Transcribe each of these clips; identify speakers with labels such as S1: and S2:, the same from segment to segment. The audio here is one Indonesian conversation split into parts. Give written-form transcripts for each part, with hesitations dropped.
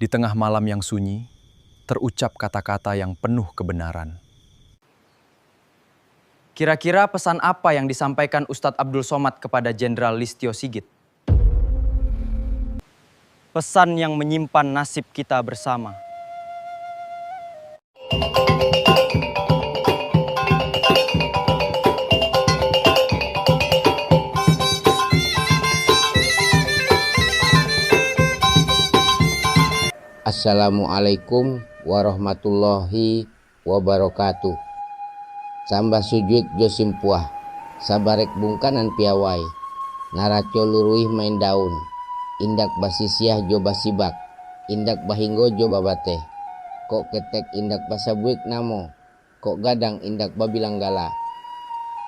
S1: Di tengah malam yang sunyi, terucap kata-kata yang penuh kebenaran.
S2: Kira-kira pesan apa yang disampaikan Ustadz Abdul Somad kepada Jenderal Listio Sigit? Pesan yang menyimpan nasib kita bersama.
S3: Assalamualaikum warahmatullahi wabarakatuh. Sambah sujud josimpuah, sabarek bungkanan piawai, naraco luruih main daun, indak basisiah jo basibak, indak bahinggo jo babate, kok ketek indak basabuik namo, kok gadang indak babilanggala.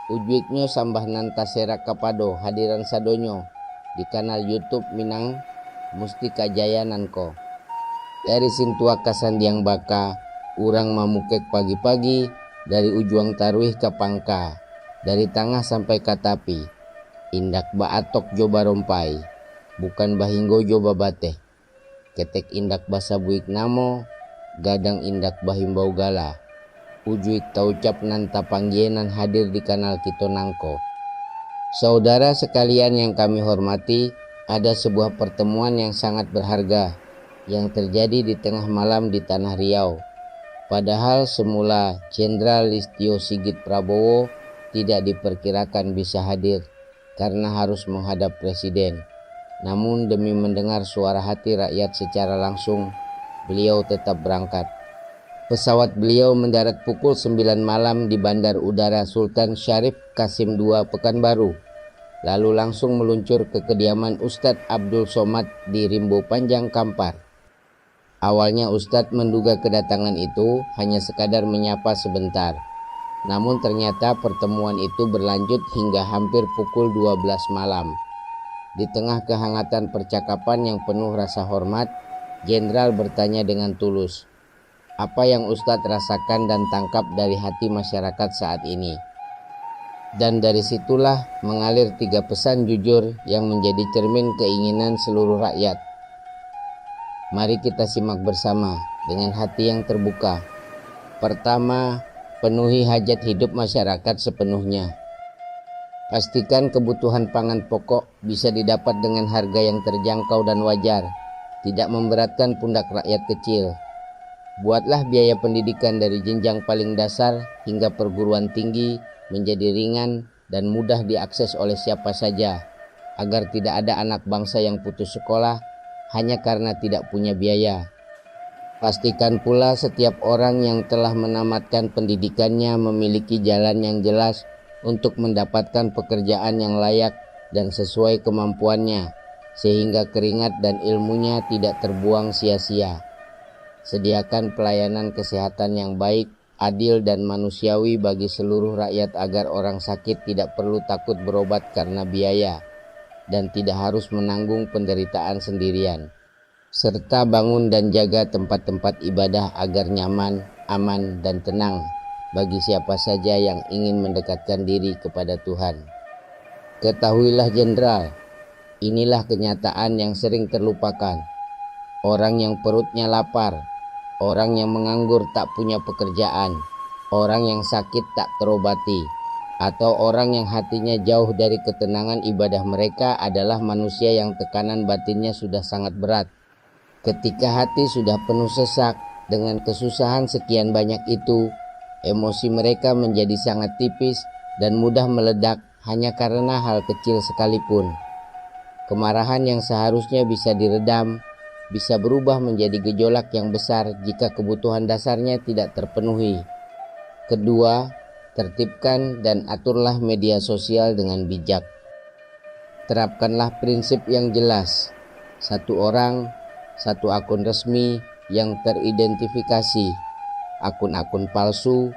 S3: Ujuiknyo sambah nanta serak kapado hadiran sadonyo di kanal YouTube Minang Mustika Jaya Nanko. Dari sintua kasandiang baka, urang mamukek pagi-pagi, dari ujuang taruih ke pangka, dari tengah sampai ke tapi, indak baatok joba rompai, bukan bahinggo joba bate, ketek indak basa buik namo, gadang indak bahimbau gala, ujuik taucap nanta panggienan hadir di kanal Kito Nangko. Saudara sekalian yang kami hormati, ada sebuah pertemuan yang sangat berharga yang terjadi di tengah malam di Tanah Riau. Padahal semula Jenderal Listio Sigit Prabowo tidak diperkirakan bisa hadir karena harus menghadap Presiden. Namun demi mendengar suara hati rakyat secara langsung, beliau tetap berangkat. Pesawat beliau mendarat pukul 9 malam di Bandar Udara Sultan Syarif Qasim II Pekanbaru, lalu langsung meluncur ke kediaman Ustadz Abdul Somad di Rimbo Panjang Kampar. Awalnya Ustadz menduga kedatangan itu hanya sekadar menyapa sebentar. Namun ternyata pertemuan itu berlanjut hingga hampir pukul 12 malam. Di tengah kehangatan percakapan yang penuh rasa hormat, Jenderal bertanya dengan tulus, apa yang Ustadz rasakan dan tangkap dari hati masyarakat saat ini? Dan dari situlah mengalir 3 pesan jujur yang menjadi cermin keinginan seluruh rakyat. Mari kita simak bersama dengan hati yang terbuka. Pertama, penuhi hajat hidup masyarakat sepenuhnya. Pastikan kebutuhan pangan pokok bisa didapat dengan harga yang terjangkau dan wajar, tidak memberatkan pundak rakyat kecil. Buatlah biaya pendidikan dari jenjang paling dasar hingga perguruan tinggi menjadi ringan dan mudah diakses oleh siapa saja, agar tidak ada anak bangsa yang putus sekolah hanya karena tidak punya biaya. Pastikan pula setiap orang yang telah menamatkan pendidikannya memiliki jalan yang jelas untuk mendapatkan pekerjaan yang layak dan sesuai kemampuannya, sehingga keringat dan ilmunya tidak terbuang sia-sia. Sediakan pelayanan kesehatan yang baik, adil dan manusiawi bagi seluruh rakyat agar orang sakit tidak perlu takut berobat karena biaya dan tidak harus menanggung penderitaan sendirian. Serta bangun dan jaga tempat-tempat ibadah agar nyaman, aman dan tenang bagi siapa saja yang ingin mendekatkan diri kepada Tuhan. Ketahuilah Jenderal, inilah kenyataan yang sering terlupakan. Orang yang perutnya lapar, orang yang menganggur tak punya pekerjaan, orang yang sakit tak terobati, atau orang yang hatinya jauh dari ketenangan ibadah mereka adalah manusia yang tekanan batinnya sudah sangat berat. Ketika hati sudah penuh sesak dengan kesusahan sekian banyak itu, emosi mereka menjadi sangat tipis dan mudah meledak hanya karena hal kecil sekalipun. Kemarahan yang seharusnya bisa diredam, bisa berubah menjadi gejolak yang besar jika kebutuhan dasarnya tidak terpenuhi. Kedua, tertibkan dan aturlah media sosial dengan bijak. Terapkanlah prinsip yang jelas. 1 orang, 1 akun resmi yang teridentifikasi. Akun-akun palsu,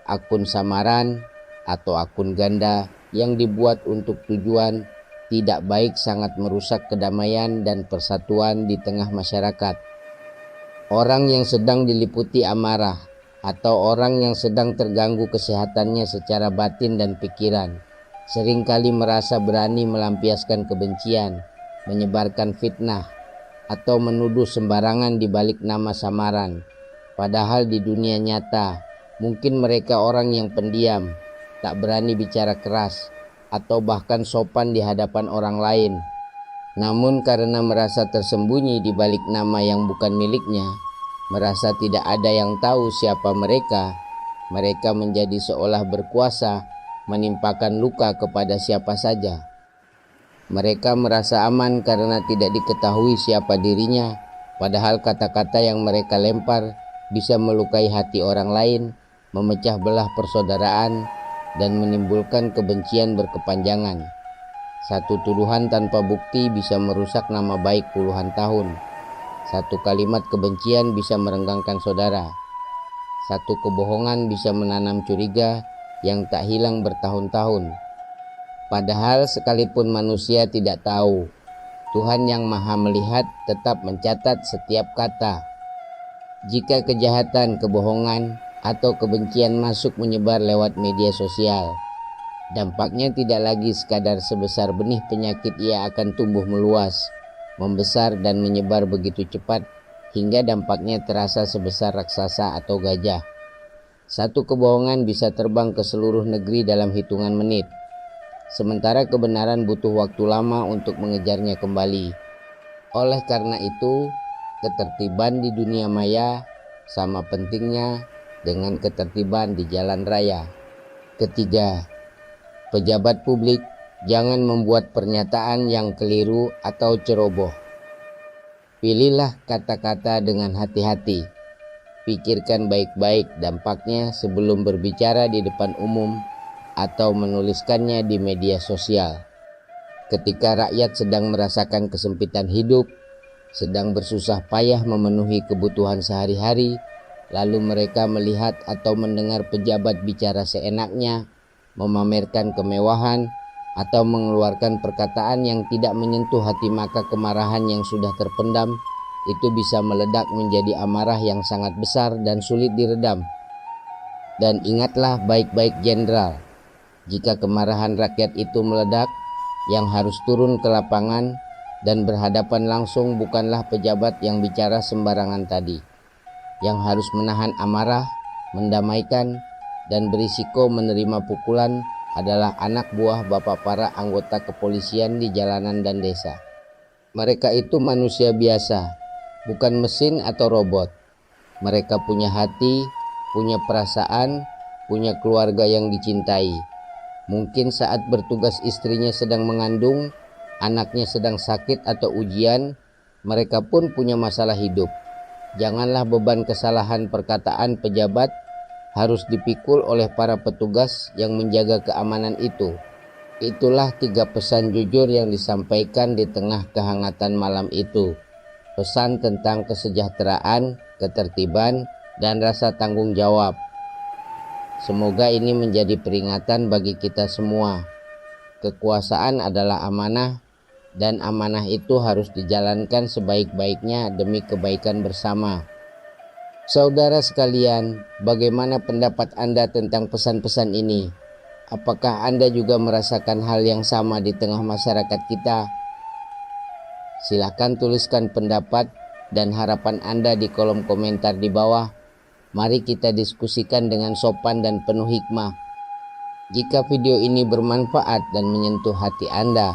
S3: akun samaran, atau akun ganda yang dibuat untuk tujuan tidak baik sangat merusak kedamaian dan persatuan di tengah masyarakat. Orang yang sedang diliputi amarah atau orang yang sedang terganggu kesehatannya secara batin dan pikiran seringkali merasa berani melampiaskan kebencian, menyebarkan fitnah, atau menuduh sembarangan di balik nama samaran. Padahal di dunia nyata, mungkin mereka orang yang pendiam, tak berani bicara keras, atau bahkan sopan di hadapan orang lain. Namun karena merasa tersembunyi di balik nama yang bukan miliknya, merasa tidak ada yang tahu siapa mereka menjadi seolah berkuasa, menimpakan luka kepada siapa saja. Mereka merasa aman karena tidak diketahui siapa dirinya, padahal kata-kata yang mereka lempar bisa melukai hati orang lain, memecah belah persaudaraan, dan menimbulkan kebencian berkepanjangan. Satu tuduhan tanpa bukti bisa merusak nama baik puluhan tahun. Satu kalimat kebencian bisa merenggangkan saudara. Satu kebohongan bisa menanam curiga yang tak hilang bertahun-tahun. Padahal sekalipun manusia tidak tahu, Tuhan yang Maha Melihat tetap mencatat setiap kata. Jika kejahatan, kebohongan, atau kebencian masuk menyebar lewat media sosial, dampaknya tidak lagi sekadar sebesar benih penyakit, ia akan tumbuh meluas, membesar dan menyebar begitu cepat hingga dampaknya terasa sebesar raksasa atau gajah. Satu kebohongan bisa terbang ke seluruh negeri dalam hitungan menit, sementara kebenaran butuh waktu lama untuk mengejarnya kembali. Oleh karena itu, ketertiban di dunia maya sama pentingnya dengan ketertiban di jalan raya. Ketiga, pejabat publik jangan membuat pernyataan yang keliru atau ceroboh. Pilihlah kata-kata dengan hati-hati. Pikirkan baik-baik dampaknya sebelum berbicara di depan umum atau menuliskannya di media sosial. Ketika rakyat sedang merasakan kesempitan hidup, sedang bersusah payah memenuhi kebutuhan sehari-hari, lalu mereka melihat atau mendengar pejabat bicara seenaknya, memamerkan kemewahan, atau mengeluarkan perkataan yang tidak menyentuh hati, maka kemarahan yang sudah terpendam itu bisa meledak menjadi amarah yang sangat besar dan sulit diredam. Dan ingatlah baik-baik jenderal, jika kemarahan rakyat itu meledak, yang harus turun ke lapangan dan berhadapan langsung bukanlah pejabat yang bicara sembarangan tadi. Yang harus menahan amarah, mendamaikan, dan berisiko menerima pukulan adalah anak buah bapak para anggota kepolisian di jalanan dan desa. Mereka itu manusia biasa, bukan mesin atau robot. Mereka punya hati, punya perasaan, punya keluarga yang dicintai. Mungkin saat bertugas istrinya sedang mengandung, anaknya sedang sakit atau ujian, mereka pun punya masalah hidup. Janganlah beban kesalahan perkataan pejabat harus dipikul oleh para petugas yang menjaga keamanan itu. Itulah 3 pesan jujur yang disampaikan di tengah kehangatan malam itu. Pesan tentang kesejahteraan, ketertiban, dan rasa tanggung jawab. Semoga ini menjadi peringatan bagi kita semua. Kekuasaan adalah amanah, dan amanah itu harus dijalankan sebaik-baiknya demi kebaikan bersama. Saudara sekalian, bagaimana pendapat Anda tentang pesan-pesan ini? Apakah Anda juga merasakan hal yang sama di tengah masyarakat kita? Silakan tuliskan pendapat dan harapan Anda di kolom komentar di bawah. Mari kita diskusikan dengan sopan dan penuh hikmah. Jika video ini bermanfaat dan menyentuh hati Anda,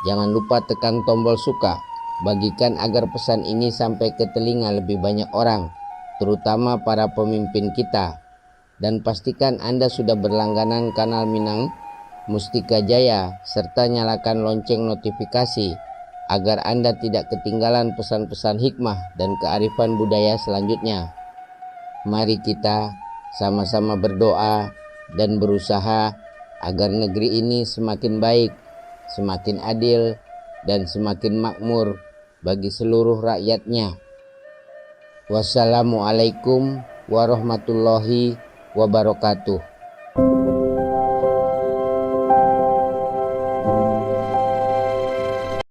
S3: jangan lupa tekan tombol suka. Bagikan agar pesan ini sampai ke telinga lebih banyak orang, terutama para pemimpin kita. Dan pastikan Anda sudah berlangganan kanal Minang Mustika Jaya, serta nyalakan lonceng notifikasi agar Anda tidak ketinggalan pesan-pesan hikmah dan kearifan budaya selanjutnya. Mari kita sama-sama berdoa dan berusaha agar negeri ini semakin baik, semakin adil, dan semakin makmur bagi seluruh rakyatnya. Wassalamualaikum warahmatullahi wabarakatuh.